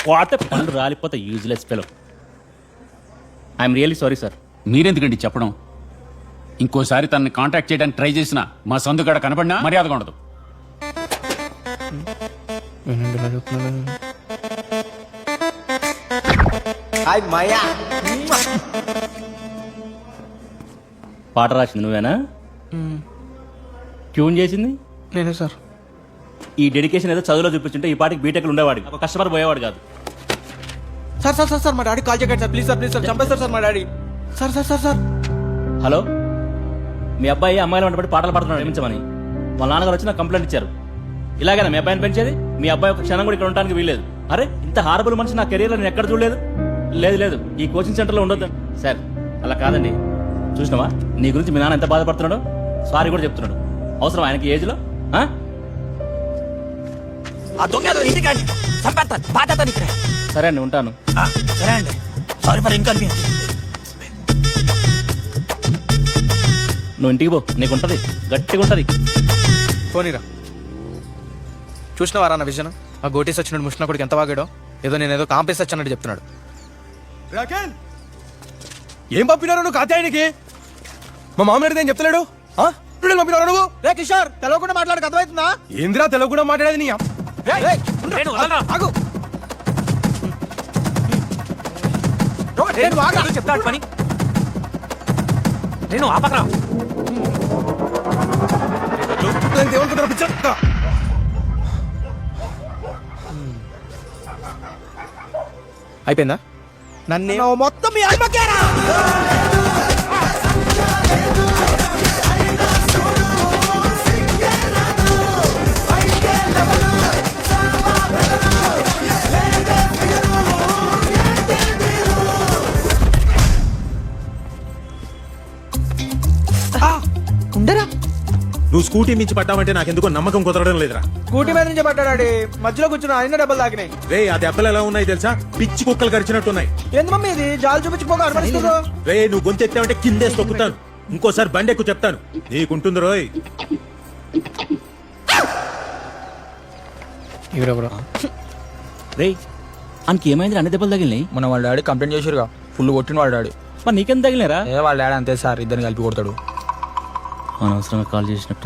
పోతే పళ్ళు రాలిపోతే useless fellow. I'm really sorry sir. మీరెందుకండి చెప్పడం? ఇంకోసారి తనని కాంటాక్ట్ చేయడానికి ట్రై చేసినా మా సందుగడ కనపడినా మర్యాదగా ఉండదు. పాట రాసింది నువ్వేనా? ట్యూన్ చేసింది నేనే సార్. ఈ డెడికేషన్ ఏదో చదువులో చూపించుంటే ఈ పాటికి బీటెక్లు ఉండేవాడు, ఒక కస్టమర్ పోయేవాడు కాదు. సార్ సార్ సార్ సార్ మా డాడీ కాల్ చేయకండి సార్, ప్లీజ్ సార్ చంపేస్తారు సార్ మా daddy. Sir sir sir sir hello, మీ అబ్బాయి అమ్మాయిలు వెంటబడి పాటలు పాడుతున్నాడు క్షమించమని వాళ్ళ నాన్నగారు వచ్చి నాకు కంప్లైంట్ ఇచ్చారు. ఇలాగైనా మీ అబ్బాయిని పెంచేది? మీ అబ్బాయి ఒక క్షణం కూడా ఇక్కడ ఉండడానికి వీల్లేదు. అరే, ఇంత హారబుల్ మనిషి నా కెరీర్లో నేను ఎక్కడ చూడలేదు. లేదు లేదు, ఈ కోచింగ్ సెంటర్లో ఉండొద్దు సార్. అలా కాదండి, చూసినావా నీ గురించి మీ నాన్న ఎంత బాధపడుతున్నాడో? సారీ కూడా చెప్తున్నాడు. అవసరం ఆయనకి ఏజ్లో? సరే అండి, ఉంటాను. సరే అండి, సారీ ఫర్ ఇన్కన్వీనియన్స్. నువ్వు ఇంటికి పో, నీకుంటది, గట్టిగా ఉంటది. పోనీరా. చూసినవారా నా విజన్? ఆ గోటీస్ వచ్చినట్టు ముష్ణ కొడుకు ఎంత వాగాడో. నేనేదో కాంపేసి వచ్చినట్టు చెప్తున్నాడు. ఏం పంపినారు నువ్వు కాత్యాయనికి? మా మామూలు ఏం చెప్తలేడు. పంపినారు నువ్వు? రే కిషోర్, తెలవకుండా మాట్లాడక అర్థమవుతుందా? ఏందిరా తెలవకుండా మాట్లాడేది నీ? ఆగు. చెప్తాడు పని. నేను ఆపకరా. ఏమనుకుంటారు పిచ్చ? అయిపోయిందా? నన్ను మొత్తం మీ అమ్మకేరా. ఉండరా, నువ్వు స్కూటీ మించి పట్టావంటే నాకెందుకో నమ్మకం కుదరడం లేదురా. స్కూటీ మీద నుంచి పడ్డాడు. మధ్యలో కూర్చున్న ఆయన డబ్బులు తాకినాయి. రే, ఆ దెబ్బలు ఎలా ఉన్నాయి తెలుసా? పిచ్చి కుక్కలు కరిచినట్టున్నాయి. ఏంది మమ్మీ ఇది? జాలు చూపించిపోగా అనుమతిస్తుందో? రే, నువ్వు గొంతు ఎత్తావంటే కిందేసి తొక్కుతాను. ఇంకోసారి బండి ఎక్కువ చెప్తాను. నీకుంటుంది రోయ్. రే, ఆయనకి ఏమైంది? అన్ని దెబ్బలు తగిలినాయి. మన వాళ్ళ డాడీ కంప్లైంట్ చేసిరుగా, ఫుల్ కొట్టిన వాళ్ళ డాడీ. మరి నీకెంత తగిలినారా? వాళ్ళ డాడీ అంతే సార్, ఇద్దరిని కలిపి కొడతాడు. అనవసరంగా కాల్ చేసినట్టు.